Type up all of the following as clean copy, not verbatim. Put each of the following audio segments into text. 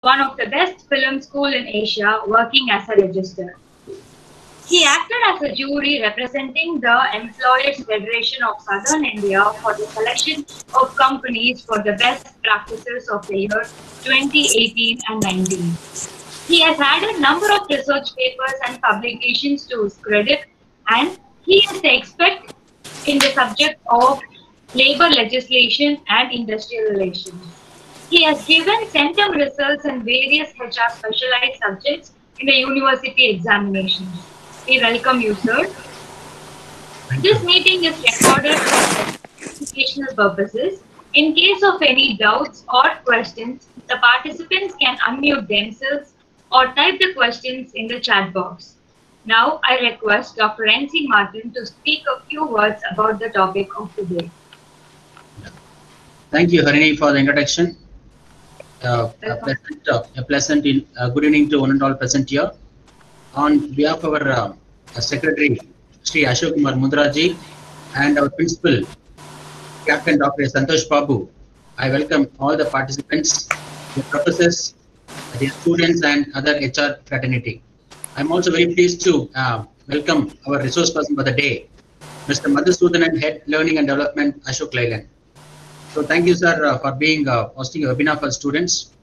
one of the best film schools in Asia, working as a registrar. He acted as a jury representing the Employers Federation of Southern India for the selection of companies for the best practices of the year 2018 and 19. He has had a number of research papers and publications to his credit, and he is the expert in the subject of labor legislation and industrial relations. He has given centum results in various HR specialized subjects in the university examinations. We welcome you, sir. Thank This you. meeting is recorded for educational purposes. In case of any doubts or questions, the participants can unmute themselves or type the questions in the chat box. Now, I request Dr. N.C. Martin to speak a few words about the topic of the day. Thank you, Harini, for the introduction. Welcome. Good evening to one and all present here. On behalf of our Secretary, Sri Ashok Kumar Mudraji, and our Principal, Captain Dr. Santosh Babu, I welcome all the participants, the professors, the students, and other HR fraternity. I'm also very pleased to welcome our resource person for the day, Mr. Madhusudanan, Head Learning and Development, Ashok Leyland. So thank you, sir, for being hosting a webinar for students.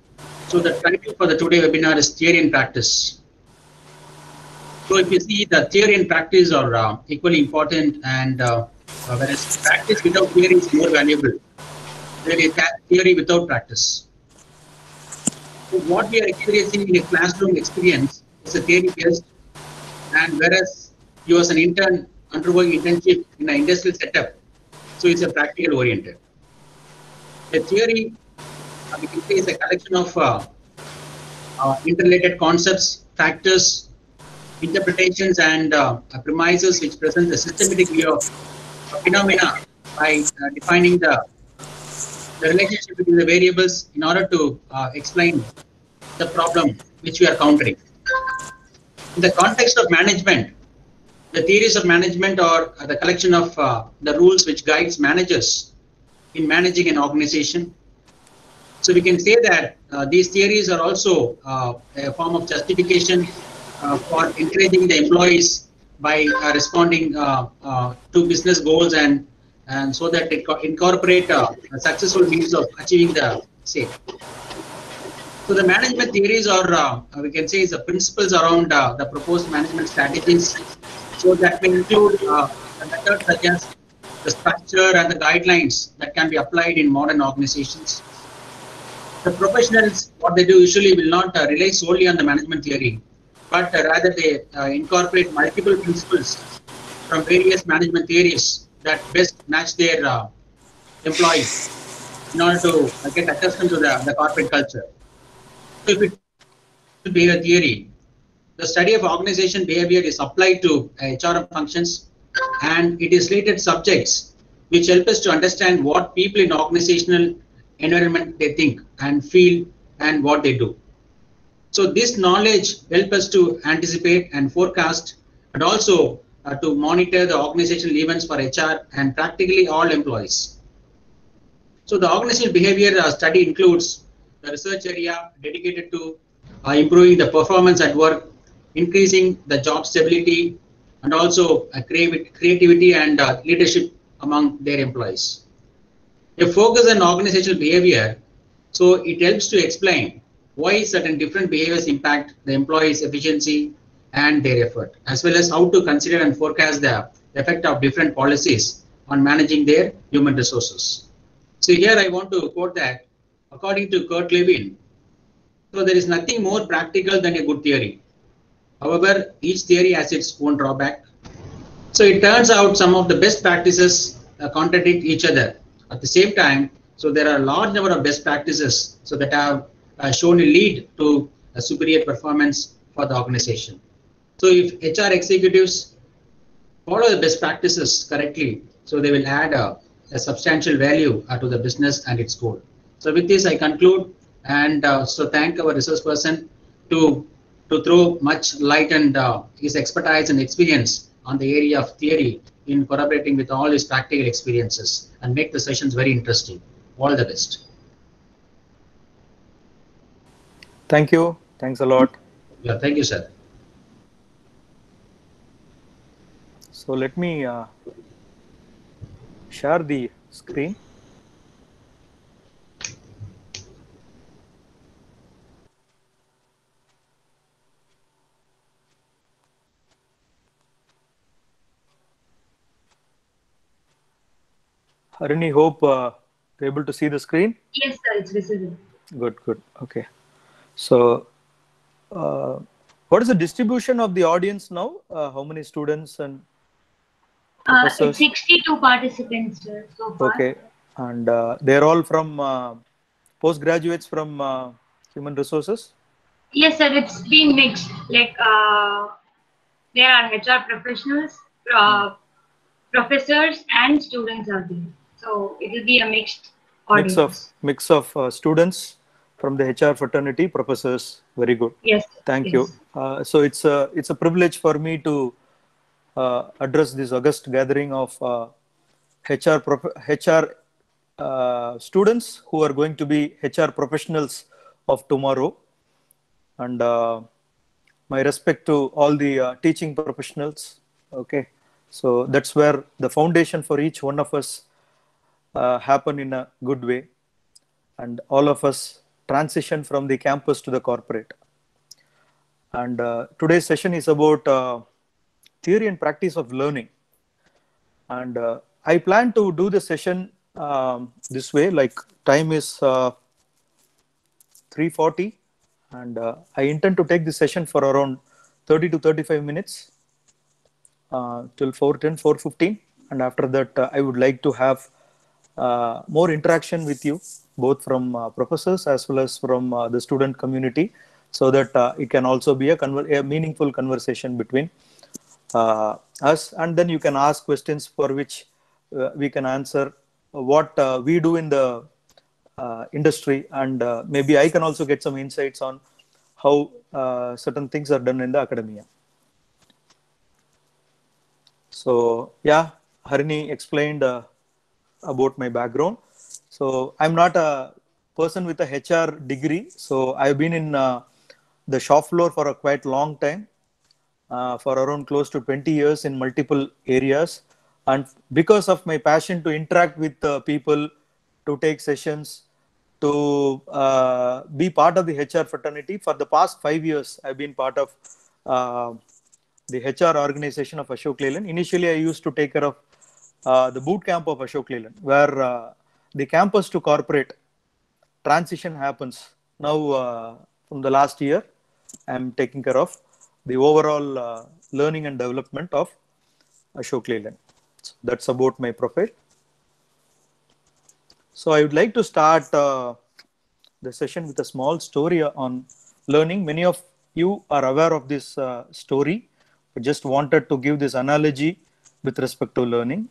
So the title for the today webinar is Theory and Practice. So if you see, the theory and practice are equally important, and whereas practice without theory is more valuable. There is theory without practice. So what we are experiencing in a classroom experience is a theory based, and whereas you as an intern undergoing internship in an industrial setup, so it's a practical oriented. The theory, we can say, is a collection of interrelated concepts, factors, interpretations, and premises which present a systematic view of phenomena by defining the relationship between the variables in order to explain the problem which we are countering. In the context of management, the theories of management are the collection of the rules which guides managers in managing an organization. So we can say that these theories are also a form of justification for encouraging the employees by responding to business goals, and so that they incorporate successful means of achieving the same. So the management theories are, we can say, is the principles around the proposed management strategies. So that may include the methods such as the structure and the guidelines that can be applied in modern organizations. The professionals, what they do usually will not rely solely on the management theory, but rather they incorporate multiple principles from various management theories that best match their employees in order to get accustomed to the corporate culture. So if it behavior theory, the study of organization behavior is applied to HRM functions, and it is related subjects which help us to understand what people in organizational environment they think and feel and what they do. So this knowledge helps us to anticipate and forecast, and also to monitor the organizational events for HR and practically all employees. So the organizational behavior study includes the research area dedicated to improving the performance at work, increasing the job stability, and also creativity and leadership among their employees. A focus on organizational behavior, so it helps to explain why certain different behaviors impact the employees' efficiency and their effort, as well as how to consider and forecast the effect of different policies on managing their human resources. So here I want to quote that, according to Kurt Lewin, so there is nothing more practical than a good theory. However, each theory has its own drawback. So it turns out some of the best practices contradict each other. At the same time, so there are a large number of best practices so that have shown a lead to a superior performance for the organization. So if HR executives follow the best practices correctly, so they will add a substantial value to the business and its goal. So with this, I conclude, and so thank our resource person to throw much light and his expertise and experience on the area of theory in collaborating with all his practical experiences and make the sessions very interesting. All the best. Thank you. Thanks a lot. Yeah, thank you, sir. So let me share the screen. Harini, hope you're able to see the screen. Yes, sir, it's visible. Good, good. Okay. So, what is the distribution of the audience now? How many students and It's professors? 62 participants, sir, so far. Okay. And they're all from postgraduates from human resources? Yes, sir, it's been mixed. Like, there are HR professionals, professors, and students are there. So it will be a mixed audience. Mix of students from the HR fraternity, professors. Very good. Yes. Thank Yes. you. So it's a privilege for me to address this august gathering of HR students who are going to be HR professionals of tomorrow. And my respect to all the teaching professionals. Okay, so that's where the foundation for each one of us happen in a good way, and all of us transition from the campus to the corporate. And today's session is about theory and practice of learning. And I plan to do the session this way, like time is 3:40, and I intend to take this session for around 30 to 35 minutes till 4:10, 4:15. And after that, I would like to have more interaction with you, both from professors as well as from the student community, so that it can also be a meaningful conversation between us. And then you can ask questions for which we can answer what we do in the industry, and maybe I can also get some insights on how certain things are done in the academia. So yeah, Harini explained about my background. So I'm not a person with a HR degree. So I've been in the shop floor for a quite long time, for around close to 20 years in multiple areas. And because of my passion to interact with people, to take sessions, to be part of the HR fraternity, for the past 5 years, I've been part of the HR organization of Ashok Leyland. Initially, I used to take care of the boot camp of Ashok Leyland, where the campus to corporate transition happens. Now, from the last year, I'm taking care of the overall learning and development of Ashok Leyland. So that's about my profile. So I would like to start the session with a small story on learning. Many of you are aware of this story. I just wanted to give this analogy with respect to learning.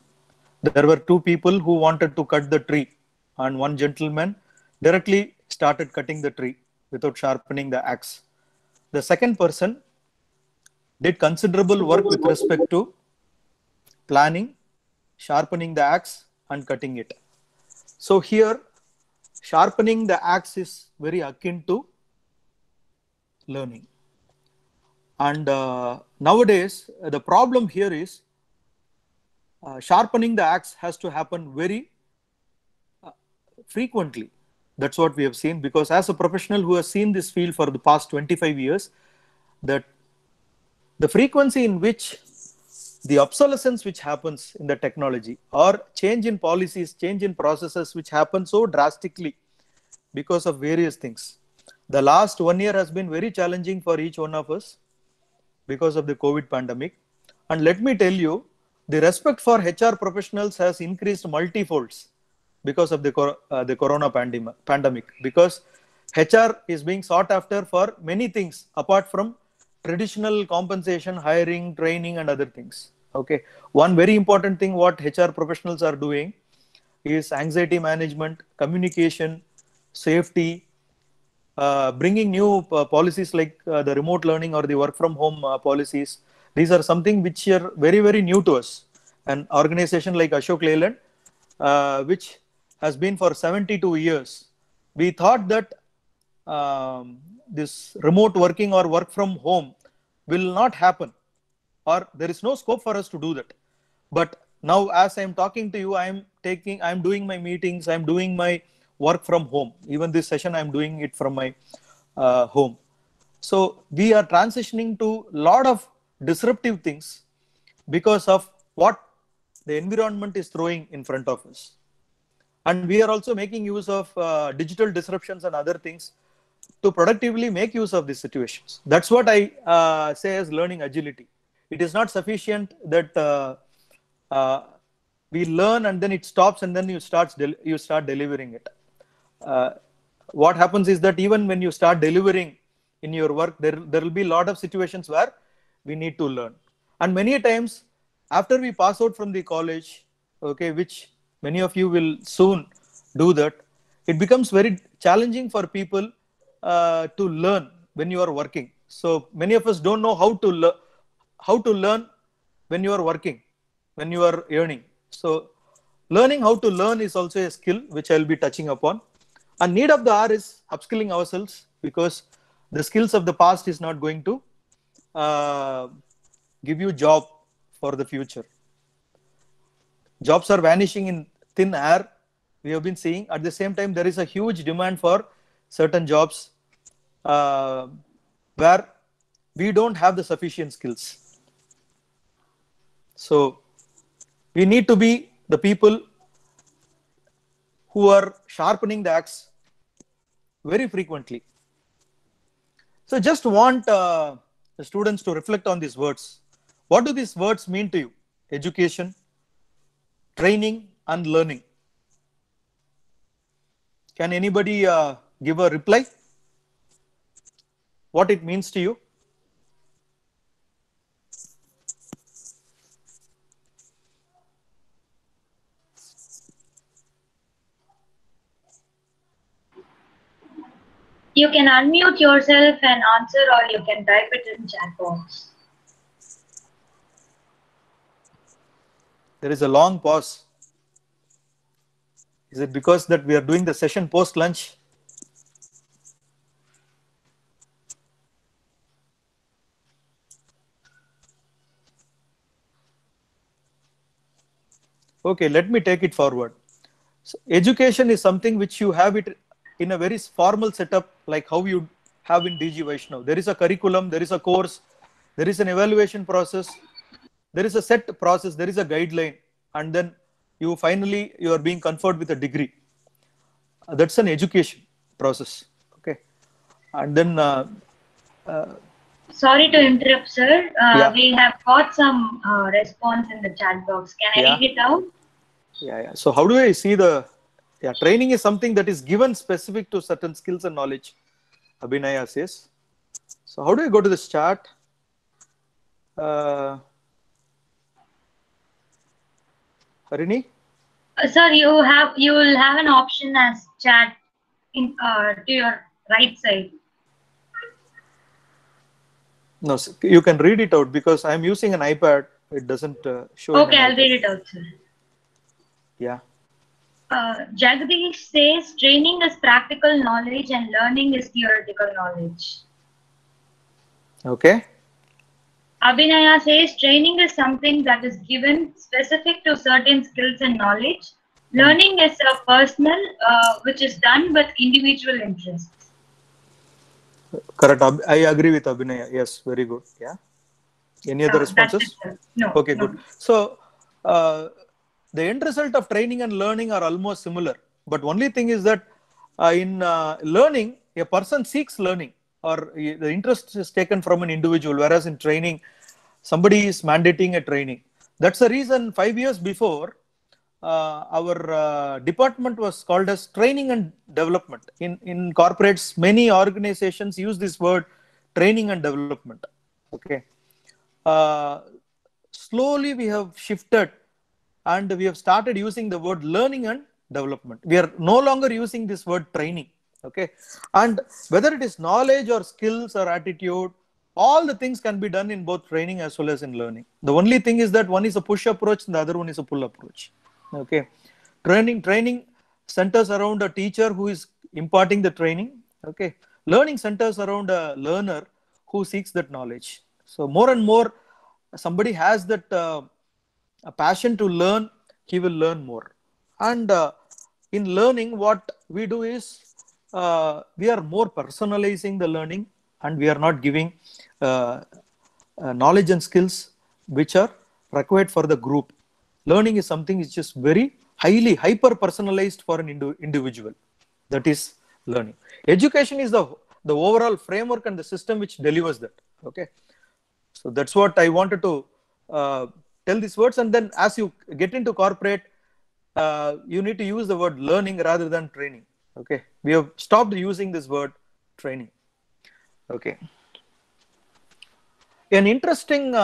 There were two people who wanted to cut the tree, and one gentleman directly started cutting the tree without sharpening the axe. The second person did considerable work with respect to planning, sharpening the axe, and cutting it. So here, sharpening the axe is very akin to learning. And nowadays, the problem here is sharpening the axe has to happen very frequently. That's what we have seen, because as a professional who has seen this field for the past 25 years, that the frequency in which the obsolescence which happens in the technology, or change in policies, change in processes which happen so drastically because of various things. The last 1 year has been very challenging for each one of us because of the COVID pandemic. And let me tell you, the respect for HR professionals has increased multifolds because of the corona pandemic, because HR is being sought after for many things apart from traditional compensation, hiring, training, and other things. Okay, one very important thing what HR professionals are doing is anxiety management, communication, safety, bringing new policies like the remote learning or the work from home policies. These are something which are very, very new to us. An organization like Ashok Leyland, which has been for 72 years, we thought that this remote working or work from home will not happen, or there is no scope for us to do that. But now, as I'm talking to you, I'm doing my meetings, I'm doing my work from home. Even this session, I'm doing it from my home. So we are transitioning to a lot of disruptive things because of what the environment is throwing in front of us. And we are also making use of digital disruptions and other things to productively make use of these situations. That's what I say as learning agility. It is not sufficient that we learn and then it stops and then you start delivering it. What happens is that even when you start delivering in your work, there will be a lot of situations where we need to learn. And many times after we pass out from the college, okay, which many of you will soon do that, it becomes very challenging for people to learn when you are working. So many of us don't know how to learn when you are working, when you are earning. So learning how to learn is also a skill which I will be touching upon. And need of the hour is upskilling ourselves, because the skills of the past is not going to give you job for the future. Jobs are vanishing in thin air, we have been seeing. At the same time, there is a huge demand for certain jobs where we don't have the sufficient skills. So we need to be the people who are sharpening the axe very frequently. So just want the students to reflect on these words. What do these words mean to you? Education, training, and learning. Can anybody give a reply? What it means to you? You can unmute yourself and answer, or you can type it in chat box. There is a long pause. Is it because that we are doing the session post lunch? Okay, let me take it forward. So education is something which you have it in a very formal setup, like how you have in DG Vaishnav. There is a curriculum, there is a course, there is an evaluation process, there is a set process, there is a guideline, and then you are being conferred with a degree. That's an education process. Okay, and then sorry to interrupt, sir. Yeah. We have got some response in the chat box. Can I read it out? Yeah. So how do I see the training is something that is given specific to certain skills and knowledge, Abhinaya says. So how do I go to this chart? Harini? Sir, you will have an option as chat in to your right side. No, you can read it out, because I'm using an iPad. It doesn't show. Okay, I'll read it out, sir. Yeah. Jagdish says training is practical knowledge and learning is theoretical knowledge. Okay. Abhinaya says training is something that is given specific to certain skills and knowledge. Learning is a personal, which is done with individual interests. Correct. I agree with Abhinaya. Yes, very good. Yeah. Any other responses? No. Okay, good. So the end result of training and learning are almost similar, but only thing is that in learning, a person seeks learning, or the interest is taken from an individual, whereas in training, somebody is mandating a training. That's the reason 5 years before, our department was called as training and development. In corporates, many organizations use this word training and development. Okay. Slowly we have shifted and we have started using the word learning and development. We are no longer using this word training. Okay. And whether it is knowledge or skills or attitude, all the things can be done in both training as well as in learning. The only thing is that one is a push approach and the other one is a pull approach. Okay. Training centers around a teacher who is imparting the training. Okay. learning centers around a learner who seeks that knowledge. So more and more, somebody has that a passion to learn, he will learn more. And in learning, what we do is we are more personalizing the learning, and we are not giving knowledge and skills which are required for the group. Learning is something which is very highly hyper personalized for an individual. That is learning. Education is the overall framework and the system which delivers that. Okay, so that's what I wanted to tell these words. And then as you get into corporate, you need to use the word learning rather than training. Okay, we have stopped using this word training. Okay, an interesting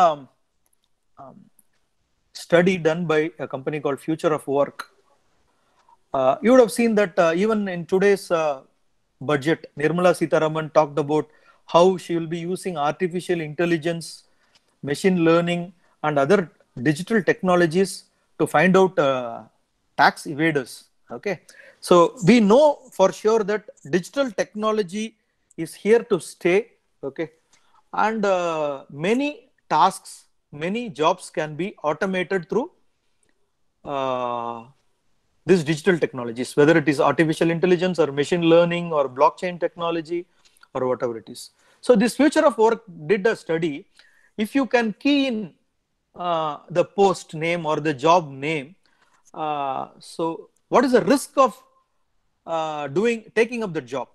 study done by a company called Future of Work. You would have seen that even in today's budget, Nirmala Sitharaman talked about how she will be using artificial intelligence, machine learning, and other digital technologies to find out tax evaders. Okay, so we know for sure that digital technology is here to stay. Okay, and many tasks, many jobs can be automated through these digital technologies, whether it is artificial intelligence or machine learning or blockchain technology or whatever it is. So this Future of Work did a study. If you can key in the post name or the job name, so what is the risk of taking up the job?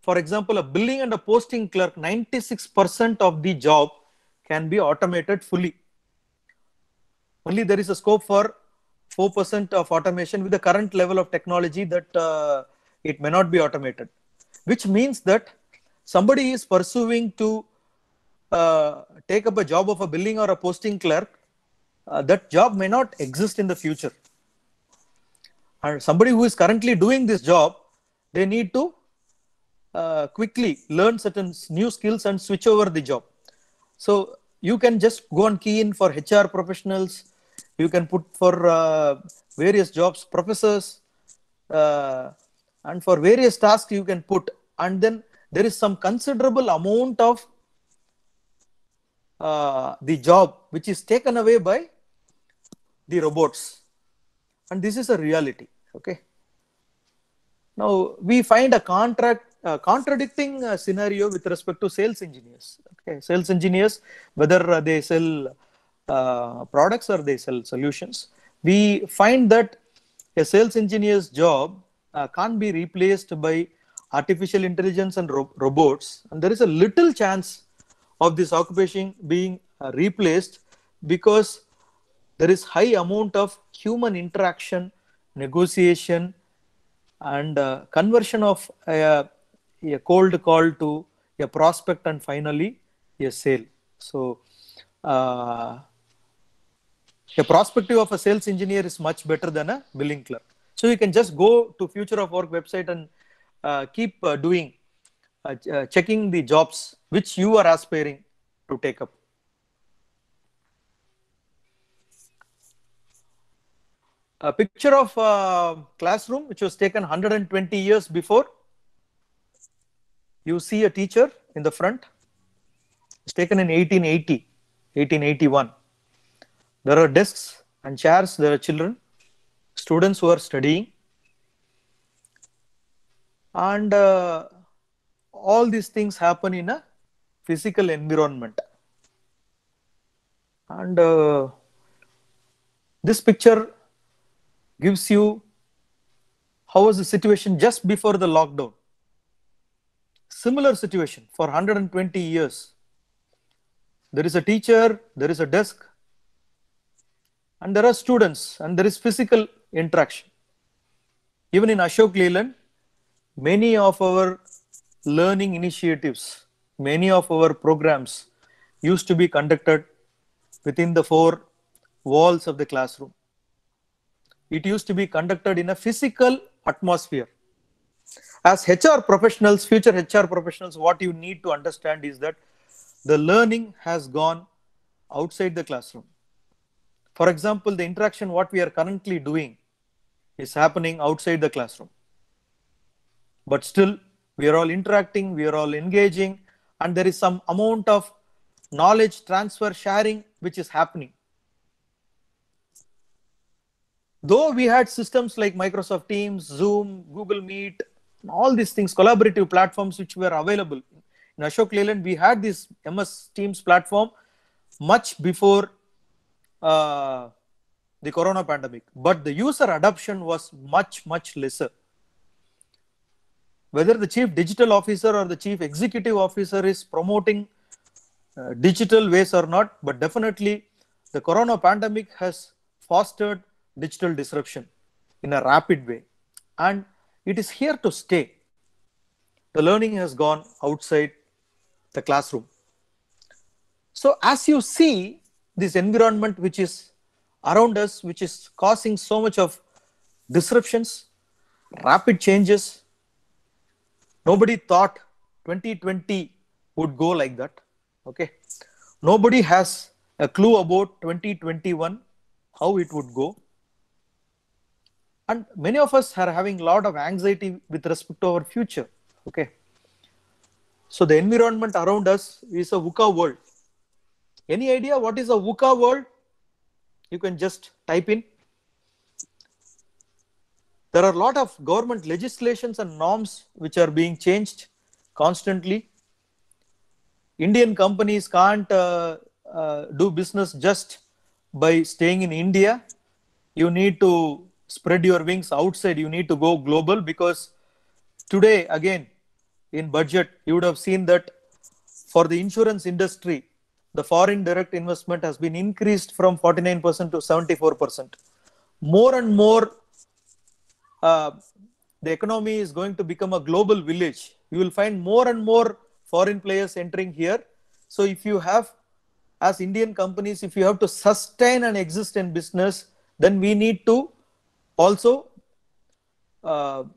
For example, a billing and a posting clerk, 96% of the job can be automated fully. Only there is a scope for 4% of automation with the current level of technology that it may not be automated, which means that somebody is pursuing to take up a job of a billing or a posting clerk, that job may not exist in the future. And somebody who is currently doing this job, they need to quickly learn certain new skills and switch over the job. So you can just go and key in for HR professionals. You can put for various jobs, professors, and for various tasks you can put. And then there is some considerable amount of the job which is taken away by the robots. And this is a reality. Okay. Now we find a contradicting scenario with respect to sales engineers. Okay, sales engineers, whether they sell products or they sell solutions, we find that a sales engineer's job can't be replaced by artificial intelligence and robots, and there is a little chance of this occupation being replaced because there is high amount of human interaction, negotiation, and conversion of a cold call to a prospect and finally a sale. So a perspective of a sales engineer is much better than a billing clerk. So you can just go to Future of Work website and keep checking the jobs which you are aspiring to take up. A picture of a classroom which was taken 120 years before. You see a teacher in the front. It's taken in 1880, 1881. There are desks and chairs. There are children, students who are studying. And all these things happen in a physical environment. And this picture gives you how was the situation just before the lockdown. Similar situation for 120 years. There is a teacher, there is a desk, and there are students, and there is physical interaction. Even in Ashok Leland, many of our learning initiatives, many of our programs used to be conducted within the four walls of the classroom. It used to be conducted in a physical atmosphere. As HR professionals, future HR professionals, what you need to understand is that the learning has gone outside the classroom. For example, the interaction what we are currently doing is happening outside the classroom. But still, We are all interacting, we are all engaging, and there is some amount of knowledge transfer sharing which is happening. Though we had systems like Microsoft Teams, Zoom, Google Meet, all these things, collaborative platforms which were available. In Ashok Leyland, we had this MS Teams platform much before the corona pandemic, but the user adoption was much, much lesser. Whether the chief digital officer or the chief executive officer is promoting digital ways or not, but definitely the corona pandemic has fostered digital disruption in a rapid way, and it is here to stay. The learning has gone outside the classroom. So as you see this environment which is around us, which is causing so much of disruptions, rapid changes, nobody thought 2020 would go like that. Okay, nobody has a clue about 2021, how it would go. And many of us are having a lot of anxiety with respect to our future. Okay, so the environment around us is a VUCA world. Any idea what is a VUCA world? You can just type in. There are a lot of government legislations and norms which are being changed constantly. Indian companies can't do business just by staying in India. You need to spread your wings outside. You need to go global, because today, again, in budget, you would have seen that for the insurance industry, the foreign direct investment has been increased from 49% to 74%. More and more, the economy is going to become a global village. You will find more and more foreign players entering here. So if you have, as Indian companies, if you have to sustain and exist in business, then we need to also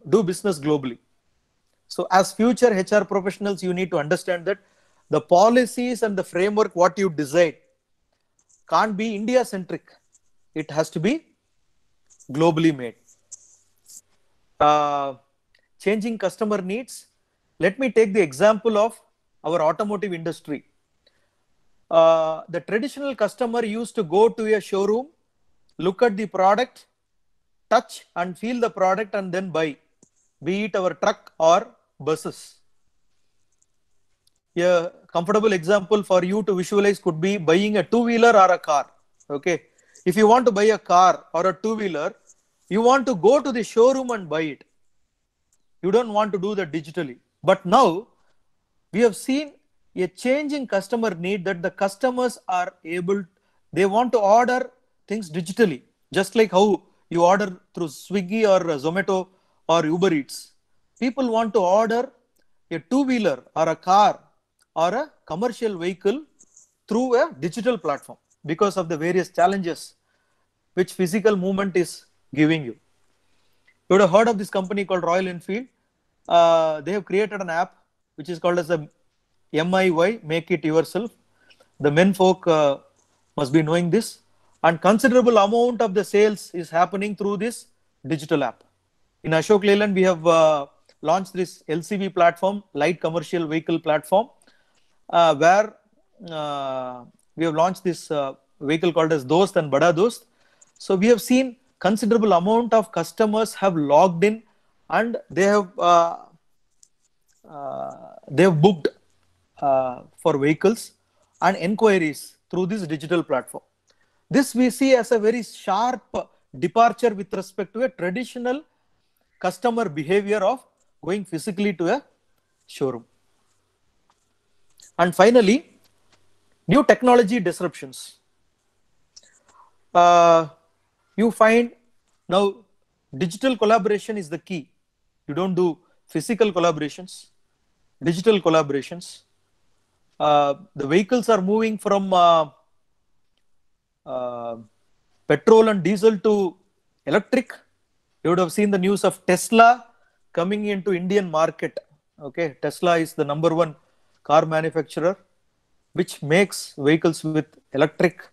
do business globally. So as future HR professionals, you need to understand that the policies and the framework what you decide can't be India centric. It has to be globally made. Changing customer needs. Let me take the example of our automotive industry. The traditional customer used to go to a showroom, look at the product, touch and feel the product, and then buy, be it our truck or buses. A comfortable example for you to visualize could be buying a two-wheeler or a car. Okay, if you want to buy a car or a two-wheeler, you want to go to the showroom and buy it. You don't want to do that digitally. But now we have seen a change in customer need, that the customers are able, they want to order things digitally, just like how you order through Swiggy or Zomato or Uber Eats. People want to order a two-wheeler or a car or a commercial vehicle through a digital platform because of the various challenges which physical movement is giving you. You would have heard of this company called Royal Enfield. They have created an app which is called as a MIY, Make It Yourself. The men folk must be knowing this, and considerable amount of the sales is happening through this digital app. In Ashok Leyland, we have launched this LCV platform, light commercial vehicle platform, where we have launched this vehicle called as Dost and Bada Dost. So we have seen considerable amount of customers have logged in, and they have booked for vehicles and inquiries through this digital platform. This we see as a very sharp departure with respect to a traditional customer behavior of going physically to a showroom. And finally, new technology disruptions. You find now digital collaboration is the key. You don't do physical collaborations, digital collaborations. The vehicles are moving from petrol and diesel to electric. You would have seen the news of Tesla coming into Indian market. Okay, Tesla is the #1 car manufacturer which makes vehicles with electric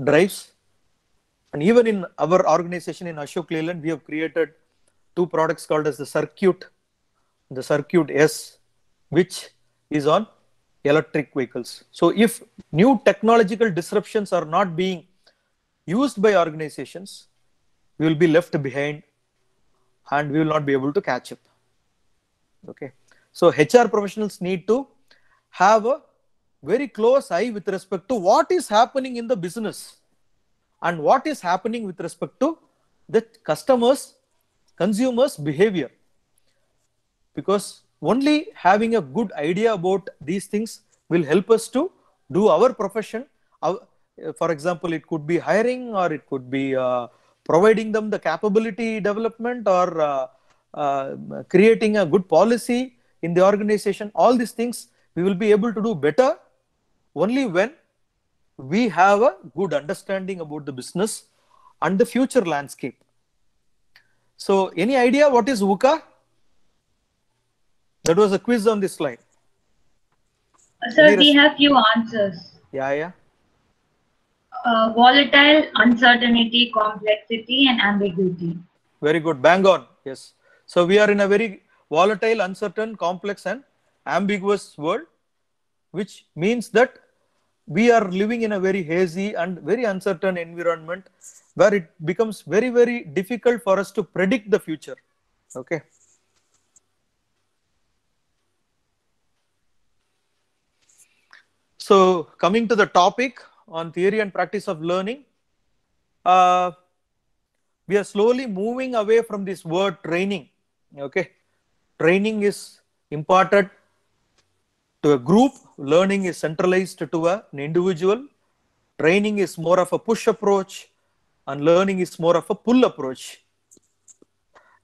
drives. And even in our organization in Ashok Leyland, we have created 2 products called as the Circuit the circuit S, which is on electric vehicles. So if new technological disruptions are not being used by organizations, we will be left behind and we will not be able to catch up. Okay. So HR professionals need to have a very close eye with respect to what is happening in the business and what is happening with respect to the consumers' behavior. Because only having a good idea about these things will help us to do our profession. For example, it could be hiring, or it could be providing them the capability development, or creating a good policy in the organization. All these things we will be able to do better only when we have a good understanding about the business and the future landscape. So, any idea what is VUCA? That was a quiz on this slide. Sir, we have few answers. Yeah. Volatile, uncertainty, complexity, and ambiguity. Very good. Bang on. Yes. So we are in a very volatile, uncertain, complex, and ambiguous world, which means that we are living in a very hazy and very uncertain environment where it becomes very, very difficult for us to predict the future. Okay. So coming to the topic on theory and practice of learning, we are slowly moving away from this word training. Okay. Training is imparted to a group, learning is centralized to an individual. Training is more of a push approach and learning is more of a pull approach.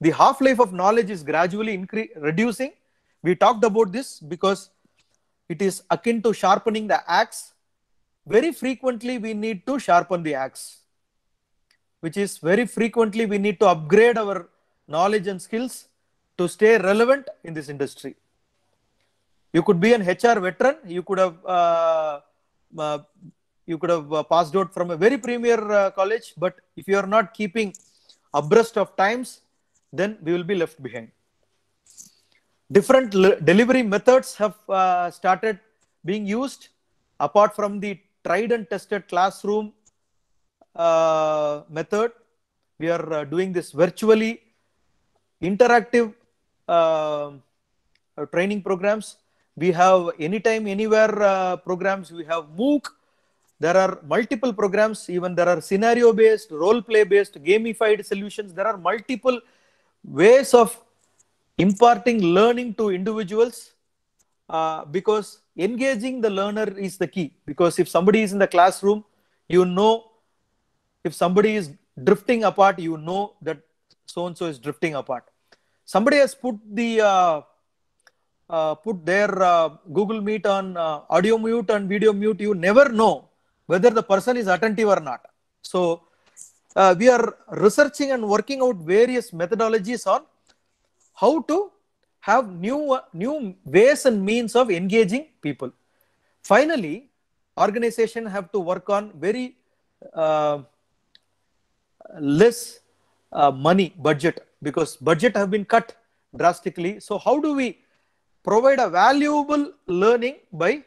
The half-life of knowledge is gradually reducing. We talked about this because it is akin to sharpening the axe. Very frequently we need to sharpen the axe, which is very frequently we need to upgrade our knowledge and skills to stay relevant in this industry. You could be an HR veteran. You could have passed out from a very premier college, but if you are not keeping abreast of times, then we will be left behind. Different delivery methods have started being used. Apart from the tried and tested classroom method, we are doing this virtually interactive training programs. We have anytime, anywhere programs. We have MOOC. There are multiple programs. Even there are scenario-based, role-play-based, gamified solutions. There are multiple ways of imparting learning to individuals because engaging the learner is the key. Because if somebody is in the classroom, you know, if somebody is drifting apart, you know that so-and-so is drifting apart. Somebody has put the put their Google Meet on audio mute and video mute. You never know whether the person is attentive or not. So we are researching and working out various methodologies on how to have new ways and means of engaging people. Finally, organizations have to work on very less money budget, because budget have been cut drastically. So how do we provide a valuable learning by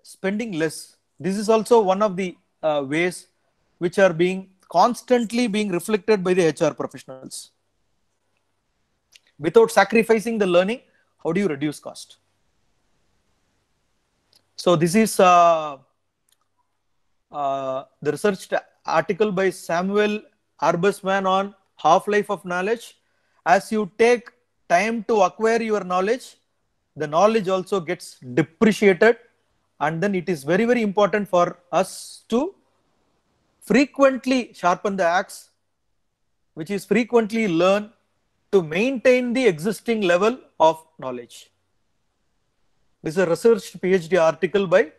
spending less? This is also one of the ways which are constantly being reflected by the HR professionals. Without sacrificing the learning, how do you reduce cost? So this is the research article by Samuel Arbesman on half-life of knowledge. As you take time to acquire your knowledge, the knowledge also gets depreciated, and then it is very, very important for us to frequently sharpen the axe, which is frequently learn to maintain the existing level of knowledge. This is a researched PhD article by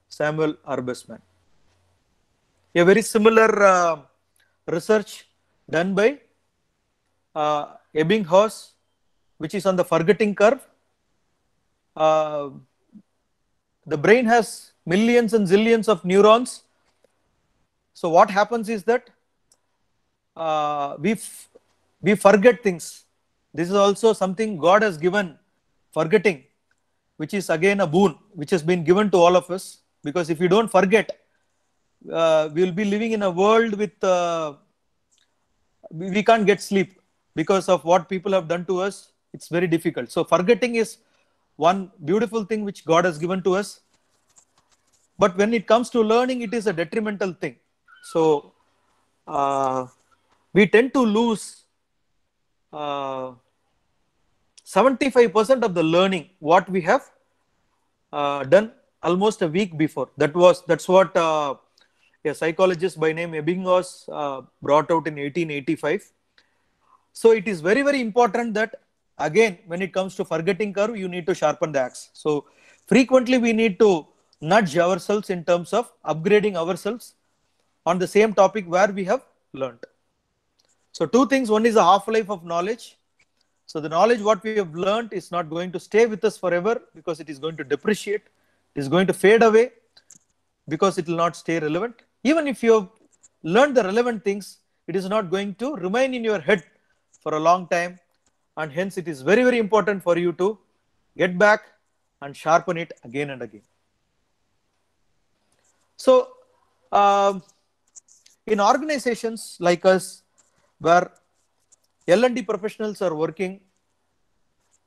Samuel Arbesman. A very similar research done by Ebbinghaus, which is on the forgetting curve. The brain has millions and zillions of neurons. So what happens is that we forget things. This is also something God has given, forgetting, which is again a boon, which has been given to all of us. Because if you don't forget, we will be living in a world with, we can't get sleep because of what people have done to us. It's very difficult. So forgetting is one beautiful thing which God has given to us. But when it comes to learning, it is a detrimental thing. So we tend to lose 75% of the learning what we have done almost a week before. That's what a psychologist by name Ebbinghaus brought out in 1885. So it is very, very important that, again, when it comes to forgetting curve, you need to sharpen the axe. So frequently we need to nudge ourselves in terms of upgrading ourselves on the same topic where we have learned. So two things. One is the half-life of knowledge. So the knowledge what we have learned is not going to stay with us forever, because it is going to depreciate. It is going to fade away because it will not stay relevant. Even if you have learned the relevant things, it is not going to remain in your head for a long time. And hence it is very, very important for you to get back and sharpen it again and again. So in organizations like us, where L&D professionals are working,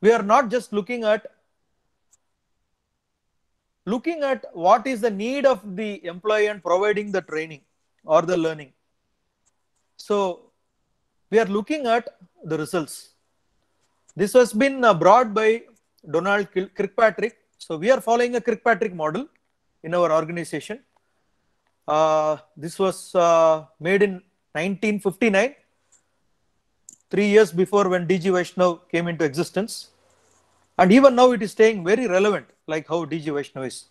we are not just looking at what is the need of the employee and providing the training or the learning. So we are looking at the results. This has been brought by Donald Kirkpatrick. So we are following a Kirkpatrick model in our organization. This was made in 1959, 3 years before when DG Vaishnav came into existence. And even now it is staying very relevant, like how DG Vaishnav is.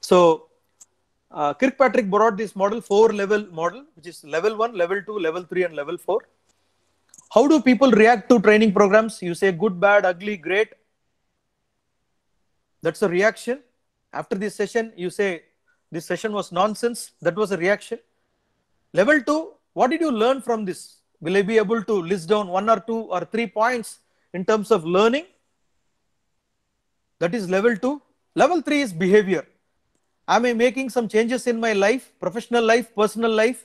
So Kirkpatrick brought this model, 4-level model, which is level 1, level 2, level 3, and level 4. How do people react to training programs? You say good, bad, ugly, great. That's a reaction. After this session, you say this session was nonsense. That was a reaction. Level 2, what did you learn from this? Will I be able to list down 1 or 2 or 3 points in terms of learning? That is level 2. Level 3 is behavior. Am I making some changes in my life, professional life, personal life?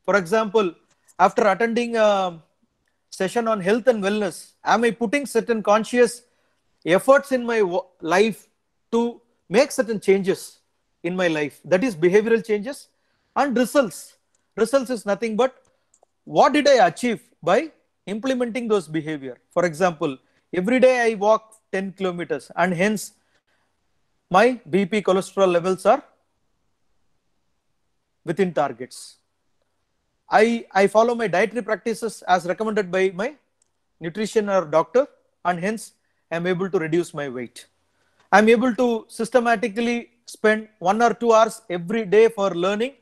For example, after attending a session on health and wellness, am I putting certain conscious efforts in my life to make certain changes in my life? That is behavioral changes. And results. Results is nothing but what did I achieve by implementing those behavior. For example, every day I walk 10 kilometers and hence my BP cholesterol levels are within targets. I follow my dietary practices as recommended by my nutrition or doctor, and hence I am able to reduce my weight. I am able to systematically spend 1 or 2 hours every day for learning,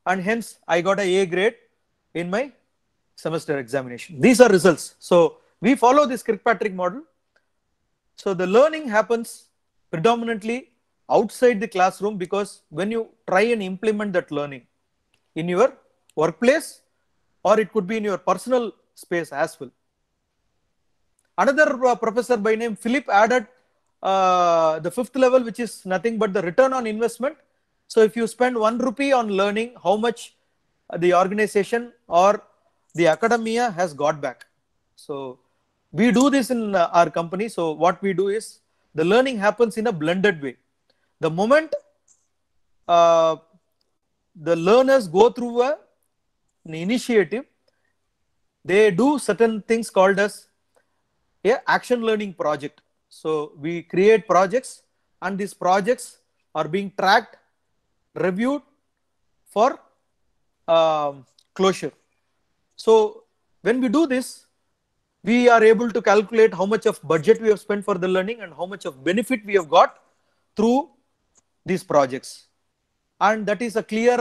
and hence I got a grade in my semester examination. These are results. So we follow this Kirkpatrick model. So the learning happens predominantly outside the classroom, because when you try and implement that learning in your workplace, or it could be in your personal space as well. Another professor by name Philip added the 5th level, which is nothing but the return on investment. So if you spend 1 rupee on learning, how much the organization or the academia has got back. So we do this in our company. So what we do is the learning happens in a blended way. The moment the learners go through an initiative, they do certain things called as a action learning project. So we create projects, and these projects are being tracked, reviewed for closure. So when we do this, we are able to calculate how much of budget we have spent for the learning and how much of benefit we have got through these projects. And that is a clear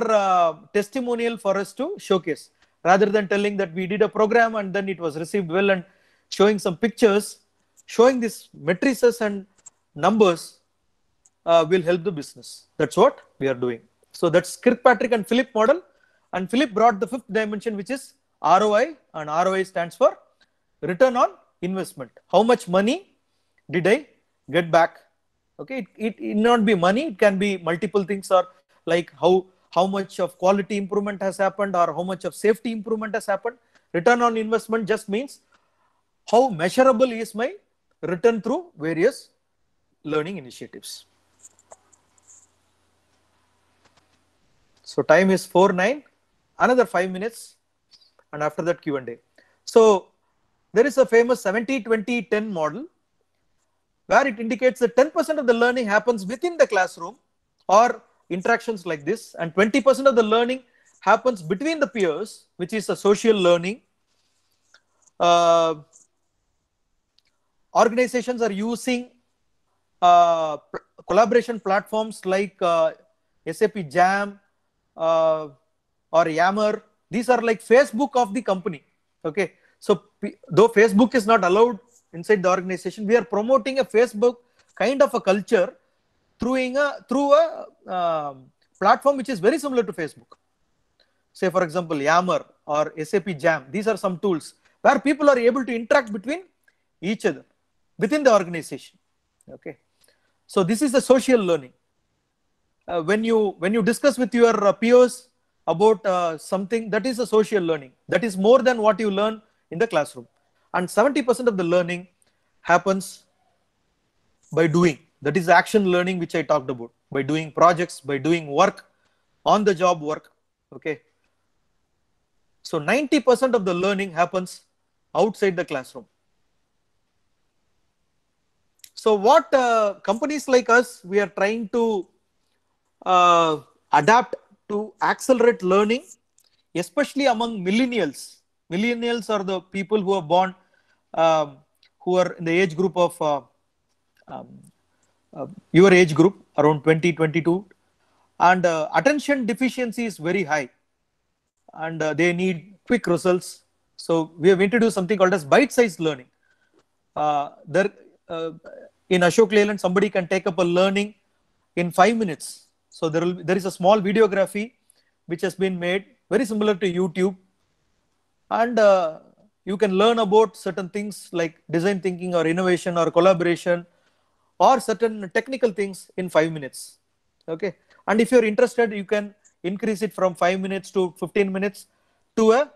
testimonial for us to showcase. Rather than telling that we did a program and then it was received well and showing some pictures, showing these matrices and numbers will help the business. That's what we are doing. So that's Kirkpatrick and Philip model. And Philip brought the 5th dimension, which is ROI, and ROI stands for return on investment. How much money did I get back? Okay, it need not be money, it can be multiple things, or like how much of quality improvement has happened, or how much of safety improvement has happened. Return on investment just means how measurable is my return through various learning initiatives. So time is 4:09, another 5 minutes, and after that Q&A. So there is a famous 70-20-10 model where it indicates that 10% of the learning happens within the classroom or interactions like this, and 20% of the learning happens between the peers, which is a social learning. Organizations are using collaboration platforms like SAP Jam or Yammer. These are like Facebook of the company. Okay, so though Facebook is not allowed inside the organization, we are promoting a Facebook kind of a culture through a platform which is very similar to Facebook. Say for example Yammer or SAP Jam. These are some tools where people are able to interact between each other within the organization. Okay, so this is the social learning. When you discuss with your peers about something, that is a social learning. That is more than what you learn in the classroom. And 70% of the learning happens by doing. That is action learning, which I talked about. By doing projects, by doing work, on the job work. Okay. So 90% of the learning happens outside the classroom. So what companies like us, we are trying to adapt to accelerate learning, especially among millennials. Millennials are the people who are born, who are in the age group of your age group, around 20-22, and attention deficiency is very high, and they need quick results. So we have introduced something called as bite-sized learning. In Ashok Leyland, somebody can take up a learning in 5 minutes. So there is a small videography which has been made, very similar to YouTube, and you can learn about certain things like design thinking or innovation or collaboration or certain technical things in 5 minutes. Okay, and if you're interested, you can increase it from 5 minutes to 15 minutes to a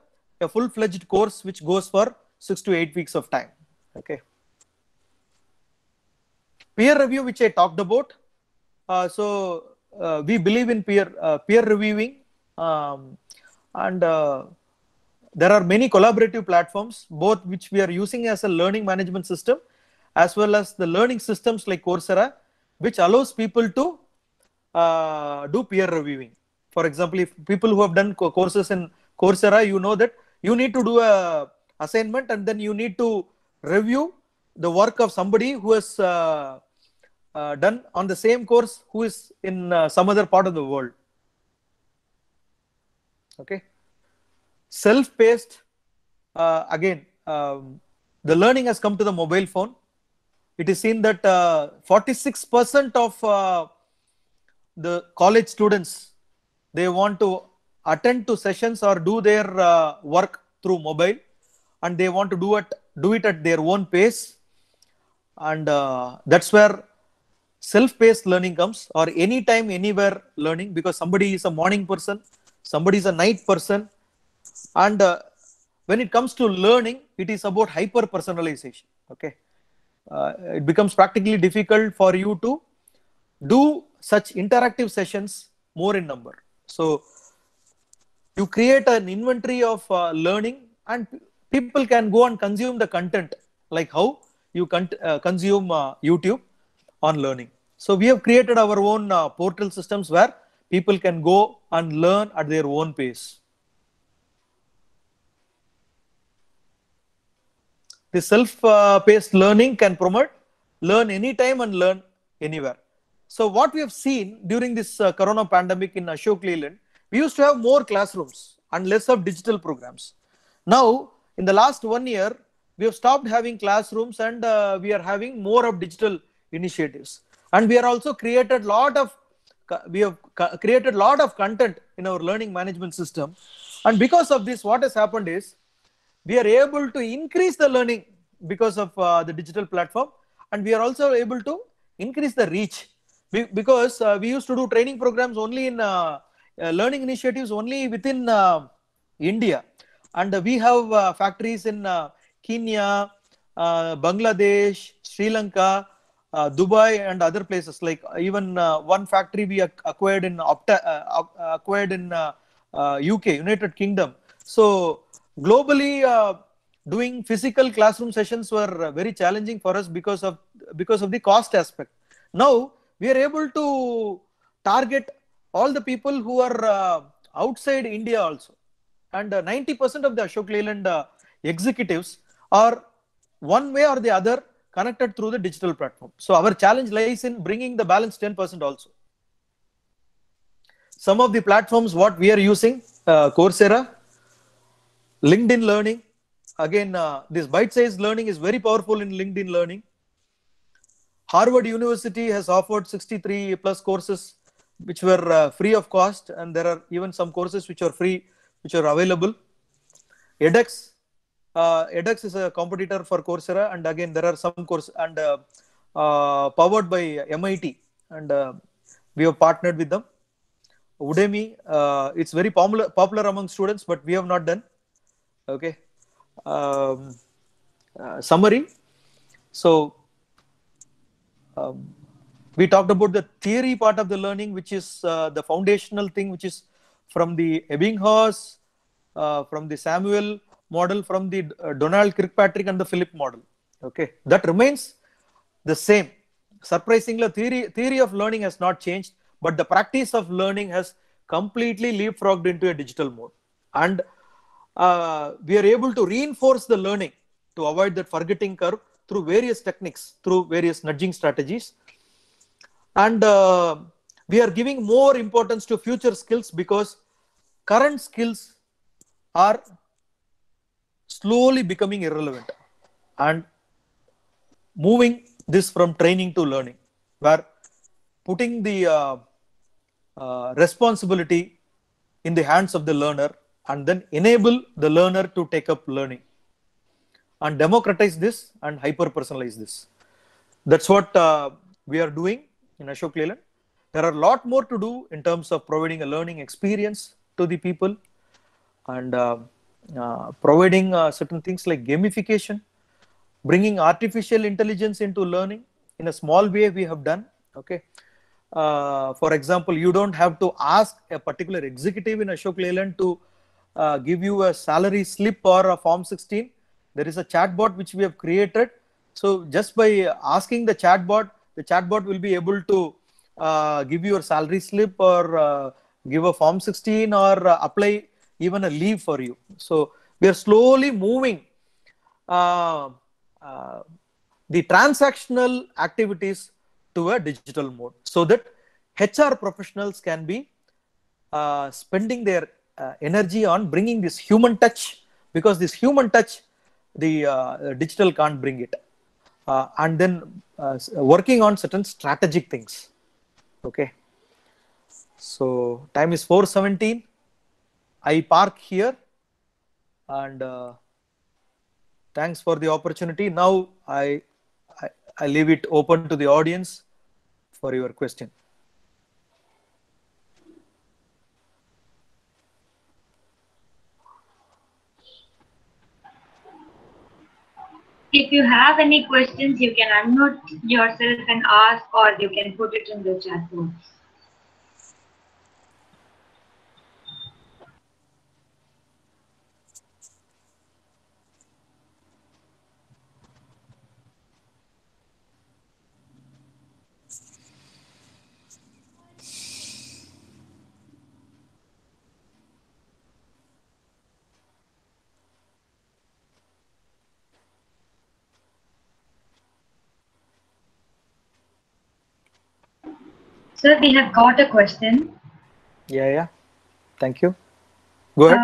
full-fledged course which goes for 6 to 8 weeks of time. Okay. Peer review, which I talked about. We believe in peer reviewing, and there are many collaborative platforms, both which we are using as a learning management system, as well as the learning systems like Coursera, which allows people to do peer reviewing. For example, if people who have done courses in Coursera, you know that you need to do a assignment and then you need to review the work of somebody who has done on the same course who is in some other part of the world. Okay. Self-paced, again, the learning has come to the mobile phone. It is seen that 46% of the college students, they want to attend to sessions or do their work through mobile, and they want to do it at their own pace. And that's where self-paced learning comes, or anytime, anywhere learning, because somebody is a morning person, somebody is a night person. And when it comes to learning, it is about hyper-personalization. Okay, it becomes practically difficult for you to do such interactive sessions more in number. So you create an inventory of learning, and people can go and consume the content like how you consume YouTube on learning. So we have created our own portal systems where people can go and learn at their own pace. The self-paced learning can promote learn anytime and learn anywhere. So what we have seen during this corona pandemic in Ashok Leyland, we used to have more classrooms and less of digital programs. Now, in the last 1 year, we have stopped having classrooms, and we are having more of digital initiatives. And we are also created lot of content in our learning management system. And because of this, what has happened is we are able to increase the learning because of the digital platform, and we are also able to increase the reach because we used to do training programs only in learning initiatives only within India, and we have factories in Kenya, Bangladesh, Sri Lanka, Dubai, and other places. Like even one factory we acquired in UK, United Kingdom. So globally, doing physical classroom sessions were very challenging for us because of the cost aspect. Now we are able to target all the people who are outside India also, and 90% of the Ashok Leyland executives are one way or the other connected through the digital platform. So our challenge lies in bringing the balance 10% also. Some of the platforms what we are using, Coursera, LinkedIn Learning. Again, this bite-sized learning is very powerful in LinkedIn Learning. Harvard University has offered 63 plus courses which were free of cost, and there are even some courses which are free, which are available. edX, edX is a competitor for Coursera, and again there are some courses and powered by MIT, and we have partnered with them. Udemy, it's very popular among students, but we have not done. Okay. Summary. So we talked about the theory part of the learning, which is the foundational thing, which is from the Ebbinghaus, from the Samuel model, from the Donald Kirkpatrick and the Philip model. Okay, that remains the same. Surprisingly, theory of learning has not changed, but the practice of learning has completely leapfrogged into a digital mode, and we are able to reinforce the learning to avoid that forgetting curve through various techniques, through various nudging strategies, and we are giving more importance to future skills because current skills are slowly becoming irrelevant, and moving this from training to learning, where putting the responsibility in the hands of the learner and then enable the learner to take up learning and democratize this and hyper personalize this. That's what we are doing in Ashok Leyland. There are a lot more to do in terms of providing a learning experience to the people, and providing certain things like gamification, bringing artificial intelligence into learning in a small way we have done. Okay. For example, you don't have to ask a particular executive in Ashok Leyland to give you a salary slip or a Form 16. There is a chatbot which we have created. So just by asking the chatbot will be able to give you a salary slip or give a Form 16 or apply even a leave for you. So we are slowly moving the transactional activities to a digital mode, so that HR professionals can be spending their energy on bringing this human touch, because this human touch the digital can't bring it, and then working on certain strategic things. Okay, so time is 4:17. I park here, and thanks for the opportunity. Now I leave it open to the audience for your question. If you have any questions, you can unmute yourself and ask, or you can put it in the chat box. Sir, we have got a question. Yeah. Thank you. Go ahead.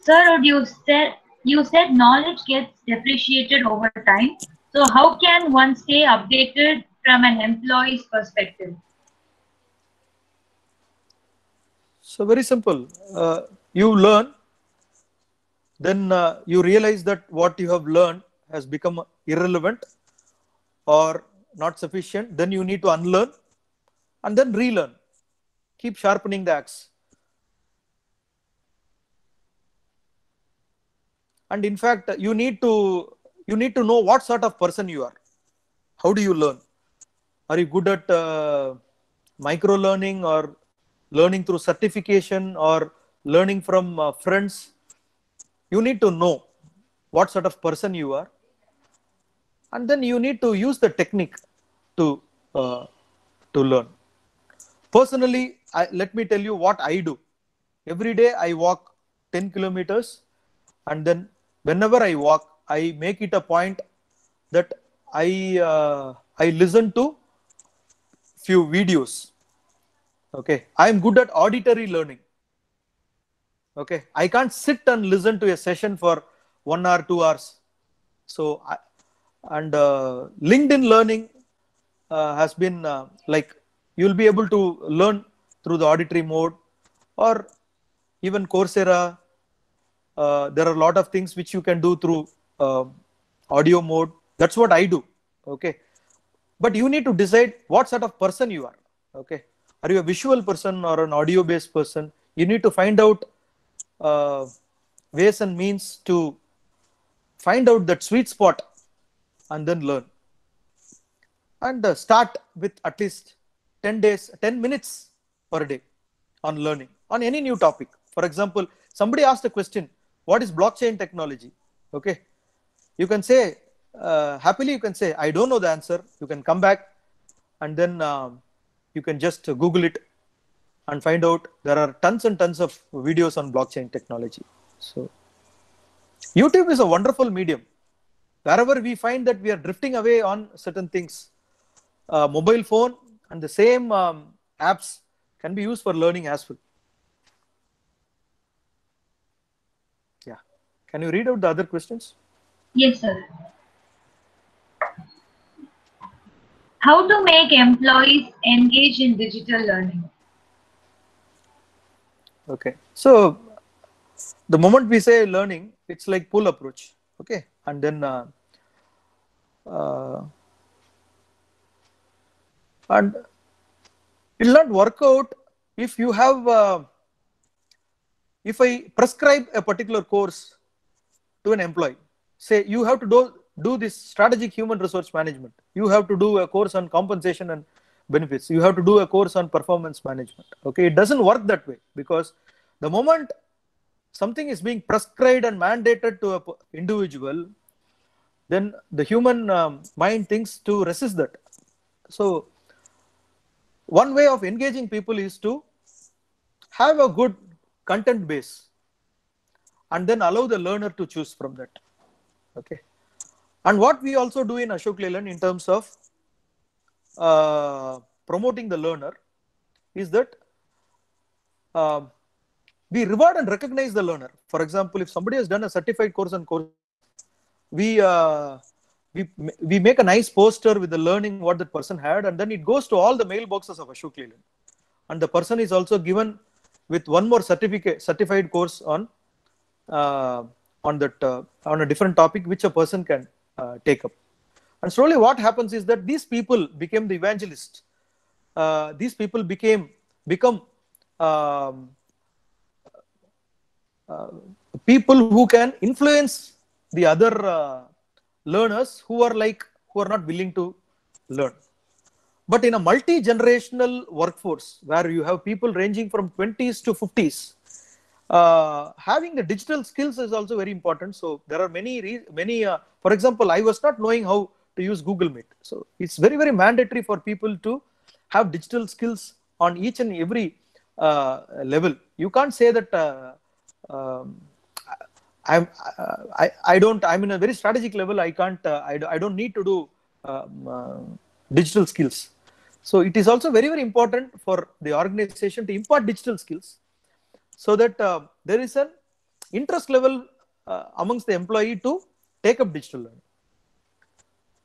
Sir, you said knowledge gets depreciated over time. So how can one stay updated from an employee's perspective? So very simple. You learn, then you realize that what you have learned has become irrelevant or not sufficient, then you need to unlearn and then relearn. Keep sharpening the axe. And in fact, you need to know what sort of person you are. How do you learn? Are you good at micro learning, or learning through certification, or learning from friends? You need to know what sort of person you are, and then you need to use the technique to learn. Personally, let me tell you what I do. Every day I walk 10 kilometers, and then whenever I walk, I make it a point that I listen to few videos. Okay, I am good at auditory learning. Okay, I can't sit and listen to a session for 1 hour, 2 hours. So, LinkedIn learning has been like, you'll be able to learn through the auditory mode, or even Coursera. There are a lot of things which you can do through audio mode. That's what I do. Okay, but you need to decide what sort of person you are. Okay, are you a visual person or an audio based person? You need to find out ways and means to find out that sweet spot and then learn. And start with at least 10 minutes per day on learning on any new topic. For example, somebody asked a question, what is blockchain technology? Okay, you can say, happily you can say, I don't know the answer. You can come back, and then you can just Google it and find out. There are tons and tons of videos on blockchain technology. So YouTube is a wonderful medium. Wherever we find that we are drifting away on certain things, mobile phone and the same apps can be used for learning as well. Yeah. Can you read out the other questions? Yes, sir. How to make employees engage in digital learning? Okay. So the moment we say learning, it's like pull approach. Okay. And then and it will not work out if you have if I prescribe a particular course to an employee. Say you have to do this strategic human resource management. You have to do a course on compensation and benefits. You have to do a course on performance management. Okay, it doesn't work that way, because the moment something is being prescribed and mandated to an individual, then the human mind thinks to resist that. So one way of engaging people is to have a good content base and then allow the learner to choose from that. Okay. And what we also do in Ashok Leyland in terms of promoting the learner is that we reward and recognize the learner. For example, if somebody has done a certified course on course, we make a nice poster with the learning what that person had, and then it goes to all the mailboxes of Ashok Leyland. And the person is also given with one more certified course on that on a different topic which a person can take up. And slowly what happens is that these people became the evangelists. These people become people who can influence the other learners who are not willing to learn. But in a multi-generational workforce where you have people ranging from 20s to 50s, having the digital skills is also very important. So there are many for example, I was not knowing how to use Google Meet. So it's very, very mandatory for people to have digital skills on each and every level. You can't say that I'm in a very strategic level. I don't need to do digital skills. So it is also very, very important for the organization to impart digital skills, so that there is an interest level amongst the employee to take up digital learning.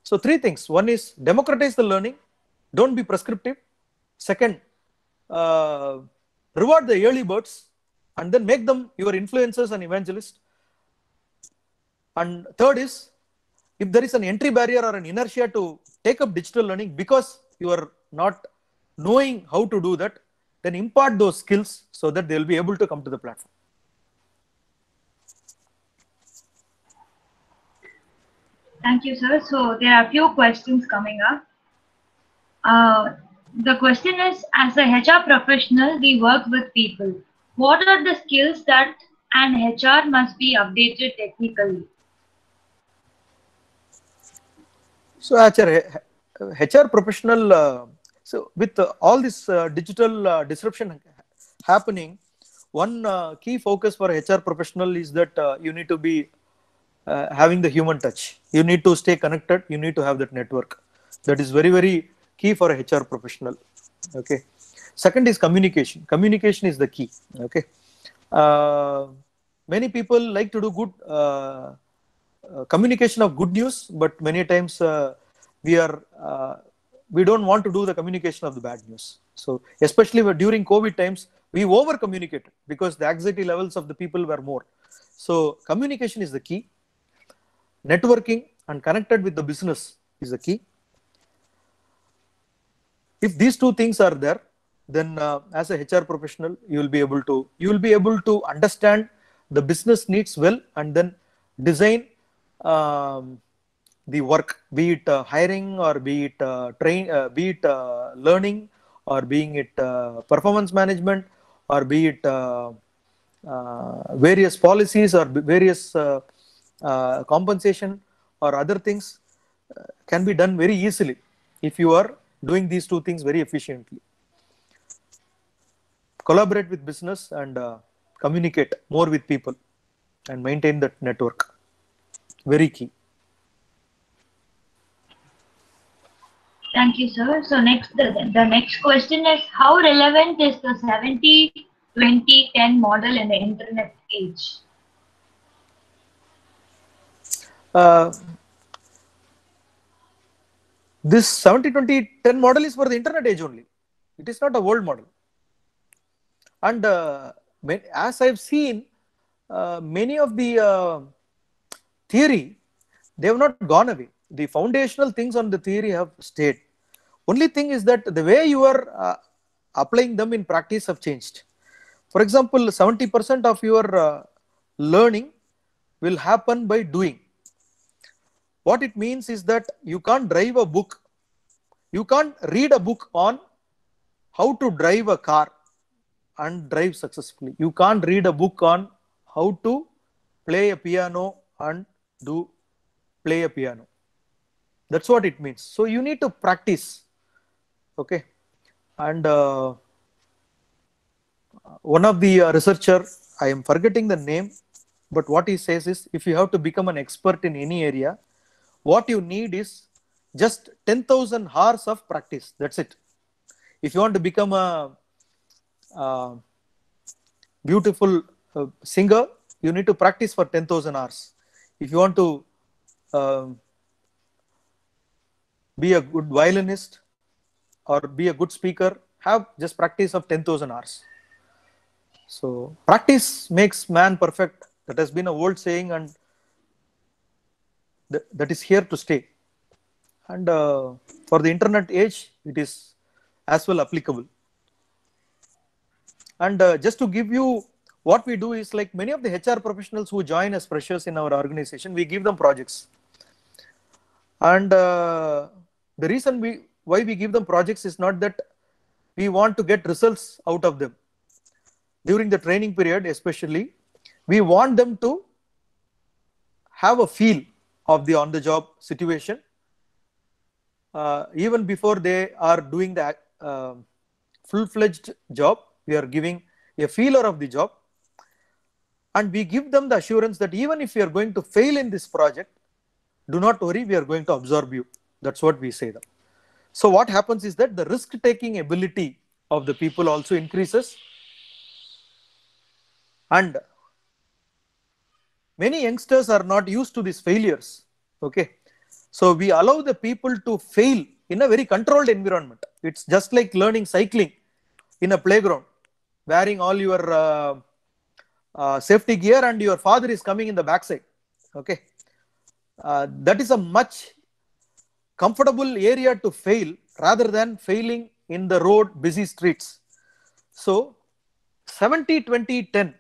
So 3 things. One is democratize the learning. Don't be prescriptive. Second, reward the early birds and then make them your influencers and evangelists. And third is if there is an entry barrier or an inertia to take up digital learning because you are not knowing how to do that, then impart those skills so that they will be able to come to the platform. Thank you, sir. So there are a few questions coming up. The question is, as a HR professional, we work with people. What are the skills that an HR must be updated technically? So actually, HR professional, so with all this digital disruption happening, one key focus for HR professional is that you need to be having the human touch. You need to stay connected. You need to have that network. That is very, very key for a HR professional. Okay. Second is communication. Communication is the key. Okay. Many people like to do good communication of good news, but many times we don't want to do the communication of the bad news. So especially during COVID times, we over communicated because the anxiety levels of the people were more. So communication is the key. Networking and connected with the business is the key. If these two things are there, then as a HR professional, you will be able to understand the business needs well, and then design the work, be it hiring or be it learning, or being it performance management, or be it various policies or various compensation or other things can be done very easily if you are doing these two things very efficiently. Collaborate with business and communicate more with people and maintain that network. Very key. Thank you, sir. So the next question is, how relevant is the 70-20-10 model in the internet age? This 70-20-10 model is for the internet age only. It is not a world model. And as I've seen, many of the theory, they have not gone away. The foundational things on the theory have stayed. Only thing is that the way you are applying them in practice have changed. For example, 70% of your learning will happen by doing. What it means is that you can't drive a book. You can't read a book on how to drive a car and drive successfully. You can't read a book on how to play a piano and play a piano. That's what it means. So you need to practice. Okay. And one of the researcher, I am forgetting the name, but what he says is, if you have to become an expert in any area, what you need is just 10,000 hours of practice. That's it. If you want to become a beautiful singer, you need to practice for 10,000 hours. If you want to be a good violinist or be a good speaker, have just practice of 10,000 hours. So practice makes man perfect. That has been a old saying, and that is here to stay. And for the internet age, it is as well applicable. And just to give you, what we do is, like many of the HR professionals who join as freshers in our organization, we give them projects. And the reason why we give them projects is not that we want to get results out of them. During the training period especially, we want them to have a feel of the on-the-job situation. Even before they are doing the full-fledged job, we are giving a feeler of the job. And we give them the assurance that even if you are going to fail in this project, do not worry, we are going to absorb you. That's what we say them. So what happens is that the risk-taking ability of the people also increases. And many youngsters are not used to these failures. Okay. So we allow the people to fail in a very controlled environment. It's just like learning cycling in a playground, wearing all your safety gear, and your father is coming in the backside. Okay. that is a much comfortable area to fail rather than failing in the road, busy streets. So 70-20-10,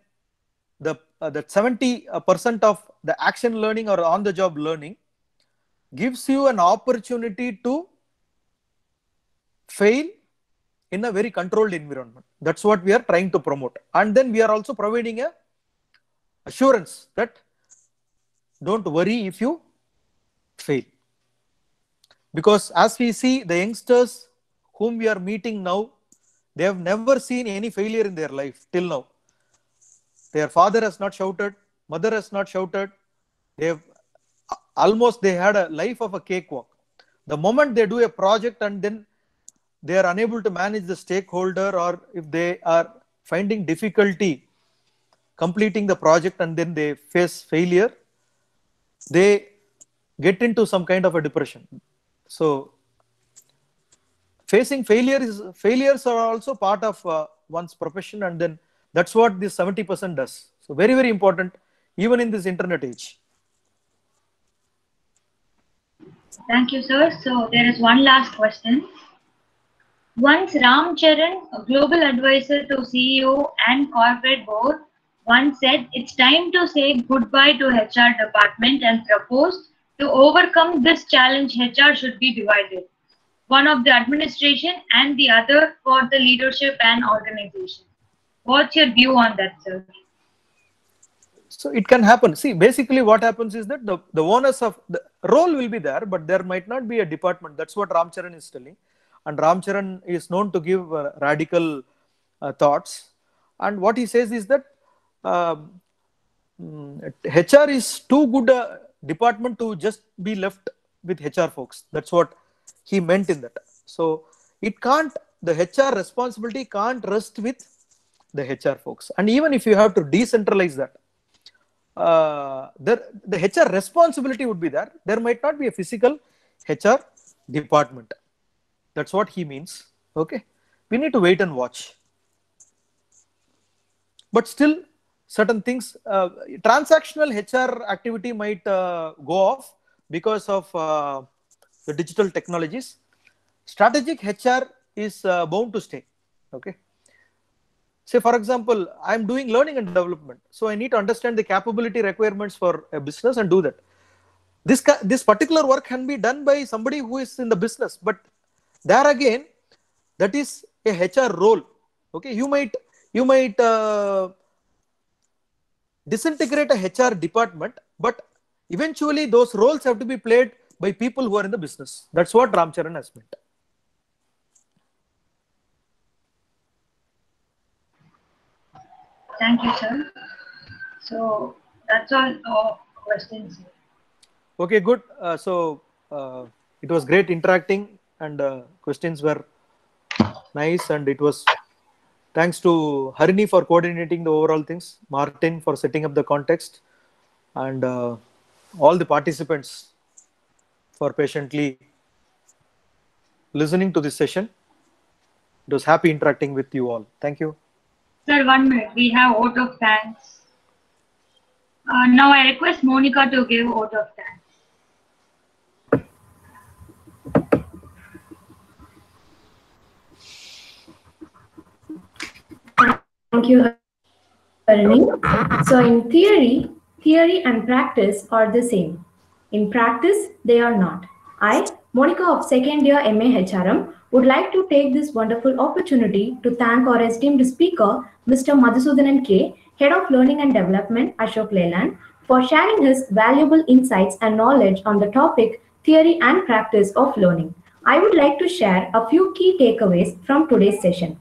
that 70% of the action learning or on the job learning gives you an opportunity to fail in a very controlled environment. That's what we are trying to promote. And then we are also providing a assurance that don't worry if you fail. Because as we see the youngsters whom we are meeting now, they have never seen any failure in their life till now. Their father has not shouted, mother has not shouted. They had a life of a cakewalk. The moment they do a project and then they are unable to manage the stakeholder, or if they are finding difficulty completing the project and then they face failure, they get into some kind of a depression. So facing failures are also part of one's profession, and then that's what this 70% does. So very, very important, even in this internet age. Thank you, sir. So there is one last question. Once Ram Charan, a global advisor to CEO and corporate board, once said it's time to say goodbye to HR department and proposed to overcome this challenge, HR should be divided. One of the administration and the other for the leadership and organization. What's your view on that, sir? So it can happen. See, basically what happens is that the onus of the role will be there, but there might not be a department. That's what Ram Charan is telling. And Ram Charan is known to give radical thoughts. And what he says is that HR is too good a department to just be left with HR folks. That's what he meant in that. So it can't, the HR responsibility can't rest with the HR folks. And even if you have to decentralize that, the HR responsibility would be there. There might not be a physical HR department. That's what he means. Okay. We need to wait and watch. But still, certain things, transactional HR activity might go off because of the digital technologies. Strategic HR is bound to stay. Okay. Say, for example, I'm doing learning and development. So I need to understand the capability requirements for a business and do that. This particular work can be done by somebody who is in the business, but there again, that is a HR role. Okay, you might disintegrate a HR department, but eventually those roles have to be played by people who are in the business. That's what Ram Charan has meant. Thank you, sir. So that's all questions. Okay, good. It was great interacting, and questions were nice, and it was thanks to Harini for coordinating the overall things, Martin for setting up the context, and all the participants for patiently listening to this session. It was happy interacting with you all. Thank you. Sir, 1 minute. We have vote of thanks. Now I request Monica to give vote of thanks. Thank you, Harini. So in theory and practice are the same. In practice, they are not. I, Monica of second year MA HRM, would like to take this wonderful opportunity to thank our esteemed speaker, Mr. Madhusudanan K, Head of Learning and Development, Ashok Leyland, for sharing his valuable insights and knowledge on the topic theory and practice of learning. I would like to share a few key takeaways from today's session.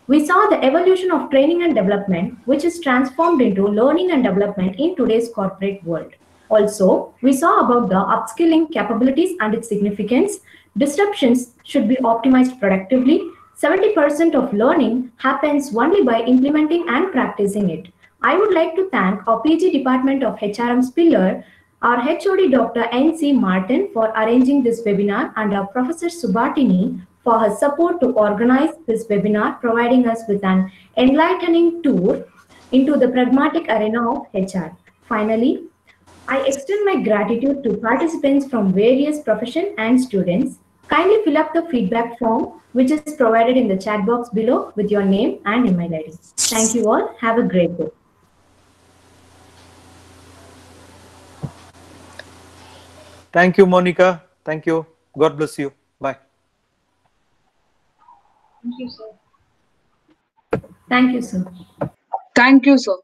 We saw the evolution of training and development, which is transformed into learning and development in today's corporate world. Also, we saw about the upskilling capabilities and its significance. Disruptions should be optimized productively. 70% of learning happens only by implementing and practicing it. I would like to thank our PG Department of HRM's pillar, our HOD Dr. N.C. Martin for arranging this webinar, and our Professor Subatini for her support to organize this webinar, providing us with an enlightening tour into the pragmatic arena of HR. Finally, I extend my gratitude to participants from various professions and students. Kindly fill up the feedback form which is provided in the chat box below with your name and email ID. Thank you all. Have a great day. Thank you, Monica. Thank you. God bless you. Bye. Thank you, sir. Thank you, sir. Thank you, sir.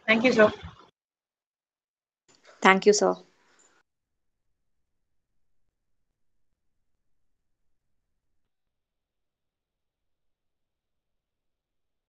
Thank you, sir. Thank you, sir.